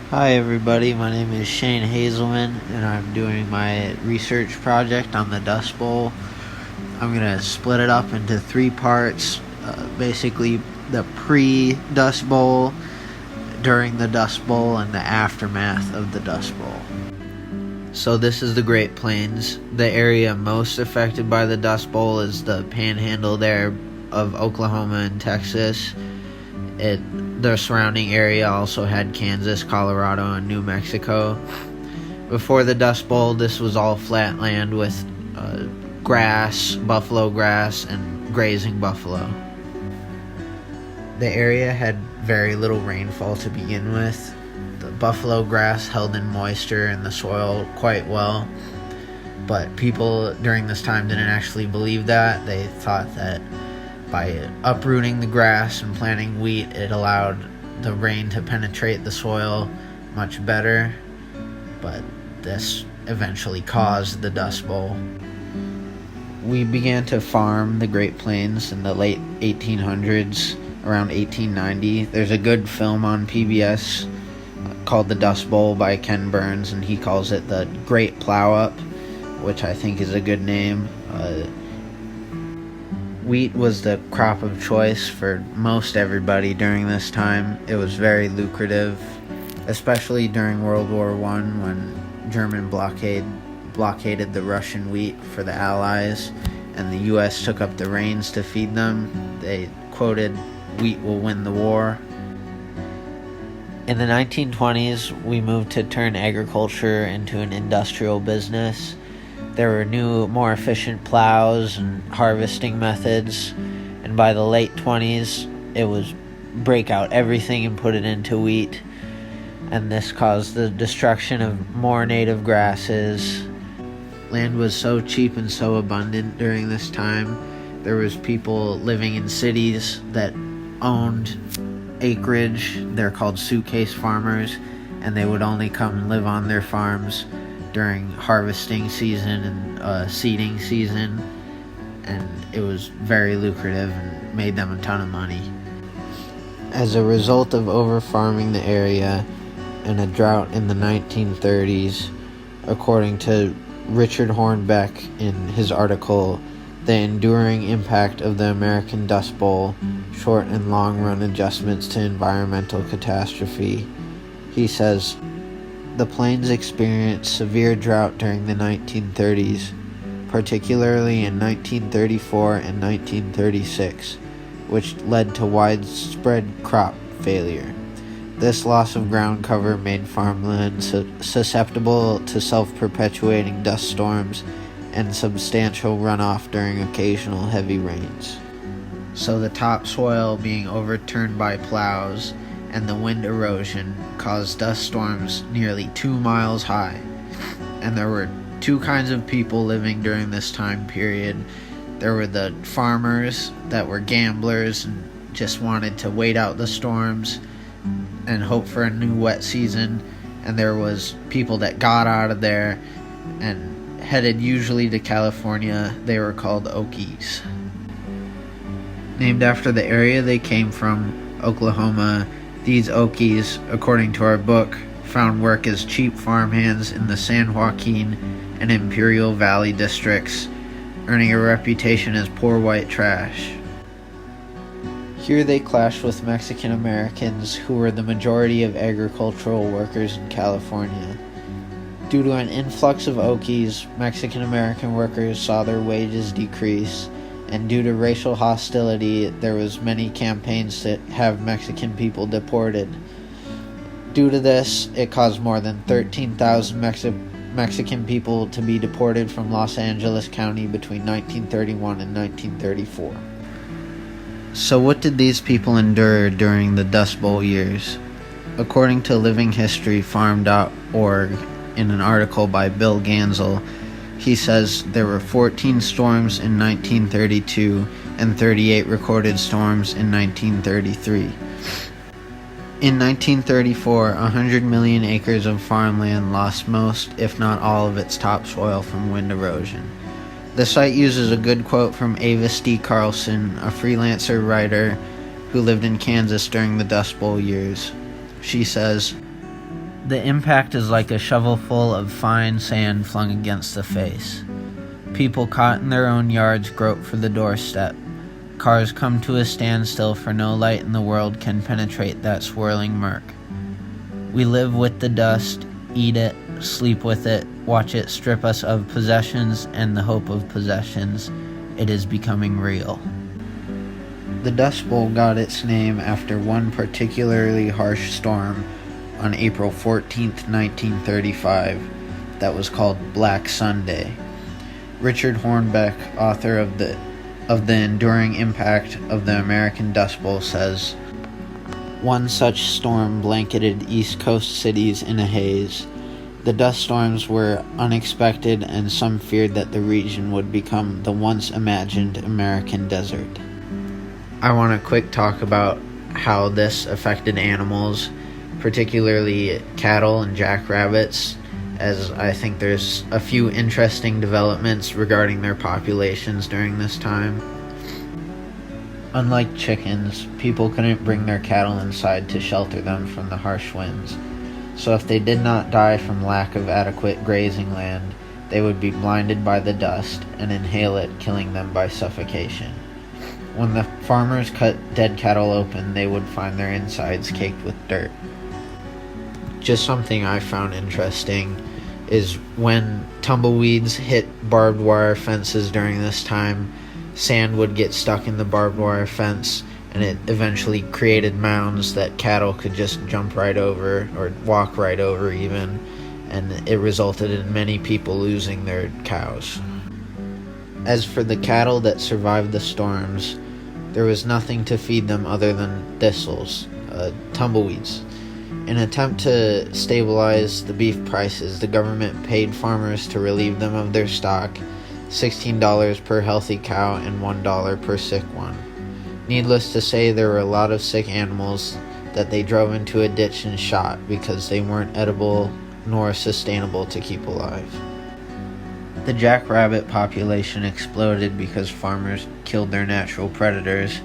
Hi everybody, my name is Shane Hazelman and I'm doing my research project on the Dust Bowl. I'm going to split it up into three parts, basically the pre-Dust Bowl, during the Dust Bowl, and the aftermath of the Dust Bowl. So this is the Great Plains. The area most affected by the Dust Bowl is the panhandle there of Oklahoma and Texas. The surrounding area also had Kansas, Colorado, and New Mexico. Before the Dust Bowl, this was all flat land with grass, buffalo grass, and grazing buffalo. The area had very little rainfall to begin with. The buffalo grass held in moisture in the soil quite well, but people during this time didn't actually believe that. They thought that by uprooting the grass and planting wheat, it allowed the rain to penetrate the soil much better, but this eventually caused the Dust Bowl. We began to farm the Great Plains in the late 1800s, around 1890. There's a good film on PBS called The Dust Bowl by Ken Burns, and he calls it the Great Plow Up, which I think is a good name. Wheat was the crop of choice for most everybody during this time. It was very lucrative, especially during World War I when German blockaded the Russian wheat for the Allies, and the U.S. took up the reins to feed them. They quoted, "Wheat will win the war." In the 1920s, we moved to turn agriculture into an industrial business. There were new, more efficient plows and harvesting methods, and by the late 20s, it was break out everything and put it into wheat, and this caused the destruction of more native grasses. Land was so cheap and so abundant during this time. There was people living in cities that owned acreage. They're called suitcase farmers, and they would only come and live on their farms during harvesting season and seeding season, and it was very lucrative and made them a ton of money. As a result of over-farming the area and a drought in the 1930s, according to Richard Hornbeck in his article, The Enduring Impact of the American Dust Bowl, Short and Long-Run Adjustments to Environmental Catastrophe, he says, the plains experienced severe drought during the 1930s, particularly in 1934 and 1936, which led to widespread crop failure. This loss of ground cover made farmland susceptible to self-perpetuating dust storms and substantial runoff during occasional heavy rains. So the topsoil being overturned by plows and the wind erosion caused dust storms nearly 2 miles high. And there were two kinds of people living during this time period. There were the farmers that were gamblers and just wanted to wait out the storms and hope for a new wet season. And there was people that got out of there and headed usually to California. They were called Okies. Named after the area they came from, Oklahoma, these Okies, according to our book, found work as cheap farmhands in the San Joaquin and Imperial Valley districts, earning a reputation as poor white trash. Here they clashed with Mexican Americans, who were the majority of agricultural workers in California. Due to an influx of Okies, Mexican American workers saw their wages decrease, and due to racial hostility, there was many campaigns to have Mexican people deported. Due to this, it caused more than 13,000 Mexican people to be deported from Los Angeles County between 1931 and 1934. So what did these people endure during the Dust Bowl years? According to livinghistoryfarm.org, in an article by Bill Gansel, he says there were 14 storms in 1932 and 38 recorded storms in 1933. In 1934, 100 million acres of farmland lost most, if not all, of its topsoil from wind erosion. The site uses a good quote from Avis D. Carlson, a freelancer writer who lived in Kansas during the Dust Bowl years. She says, The impact is like a shovelful of fine sand flung against the face. People caught in their own yards grope for the doorstep. Cars come to a standstill, for no light in the world can penetrate that swirling murk. We live with the dust, eat it, sleep with it, watch it strip us of possessions and the hope of possessions. It is becoming real. The Dust Bowl got its name after one particularly harsh storm on April 14th, 1935, that was called Black Sunday. Richard Hornbeck, author of the enduring impact of the American Dust Bowl, says, "One such storm blanketed East Coast cities in a haze. The dust storms were unexpected, and some feared that the region would become the once imagined American desert." I want to quick talk about how this affected animals, particularly cattle and jackrabbits, as I think there's a few interesting developments regarding their populations during this time. Unlike chickens, people couldn't bring their cattle inside to shelter them from the harsh winds. So if they did not die from lack of adequate grazing land, they would be blinded by the dust and inhale it, killing them by suffocation. When the farmers cut dead cattle open, they would find their insides caked with dirt. Just something I found interesting is when tumbleweeds hit barbed wire fences during this time, sand would get stuck in the barbed wire fence, and it eventually created mounds that cattle could just jump right over or walk right over even, and it resulted in many people losing their cows. As for the cattle that survived the storms, there was nothing to feed them other than thistles, tumbleweeds. In an attempt to stabilize the beef prices, the government paid farmers to relieve them of their stock, $16 per healthy cow and $1 per sick one. Needless to say, there were a lot of sick animals that they drove into a ditch and shot because they weren't edible nor sustainable to keep alive. The jackrabbit population exploded because farmers killed their natural predators,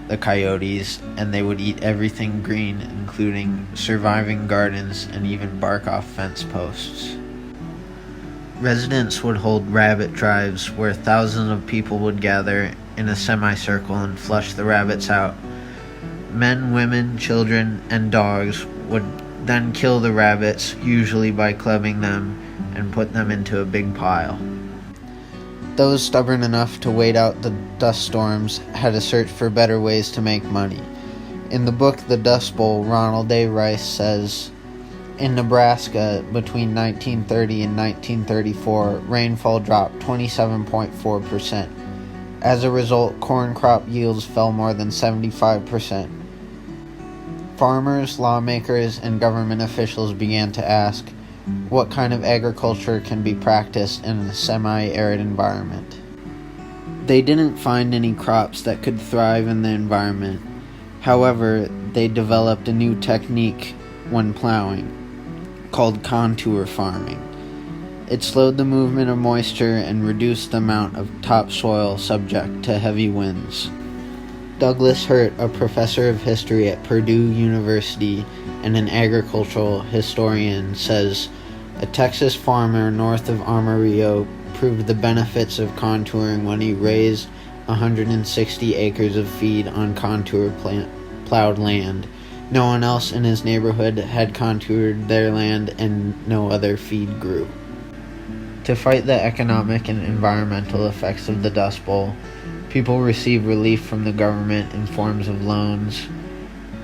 the coyotes, and they would eat everything green, including surviving gardens and even bark off fence posts. Residents would hold rabbit drives where thousands of people would gather in a semicircle and flush the rabbits out. Men, women, children, and dogs would then kill the rabbits, usually by clubbing them, and put them into a big pile. Those stubborn enough to wait out the dust storms had to search for better ways to make money. In the book The Dust Bowl, Ronald A. Rice says, "In Nebraska, between 1930 and 1934, rainfall dropped 27.4%. As a result, corn crop yields fell more than 75%. Farmers, lawmakers, and government officials began to ask, what kind of agriculture can be practiced in a semi-arid environment? They didn't find any crops that could thrive in the environment. However, they developed a new technique when plowing, called contour farming. It slowed the movement of moisture and reduced the amount of topsoil subject to heavy winds. Douglas Hurt, a professor of history at Purdue University and an agricultural historian, says, "A Texas farmer north of Amarillo proved the benefits of contouring when he raised 160 acres of feed on plowed land. No one else in his neighborhood had contoured their land, and no other feed grew." To fight the economic and environmental effects of the Dust Bowl, people received relief from the government in forms of loans,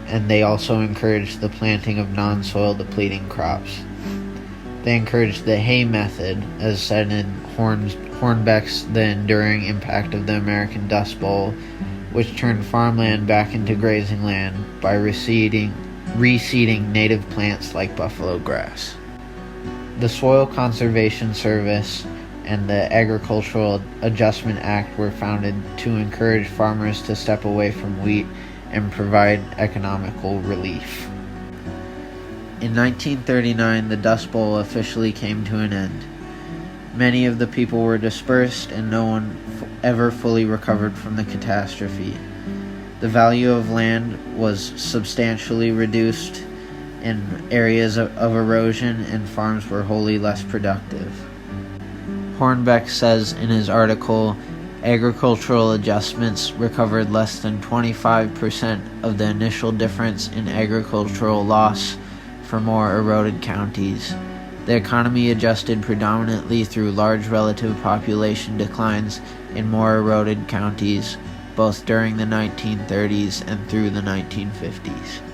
and they also encouraged the planting of non-soil depleting crops. They encouraged the hay method, as said in Hornbeck's The Enduring Impact of the American Dust Bowl, which turned farmland back into grazing land by reseeding native plants like buffalo grass. The Soil Conservation Service and the Agricultural Adjustment Act were founded to encourage farmers to step away from wheat and provide economical relief. In 1939, the Dust Bowl officially came to an end. Many of the people were dispersed, and no one ever fully recovered from the catastrophe. The value of land was substantially reduced, in areas of erosion, and farms were wholly less productive. Hornbeck says in his article, agricultural adjustments recovered less than 25% of the initial difference in agricultural loss for more eroded counties. The economy adjusted predominantly through large relative population declines in more eroded counties, both during the 1930s and through the 1950s.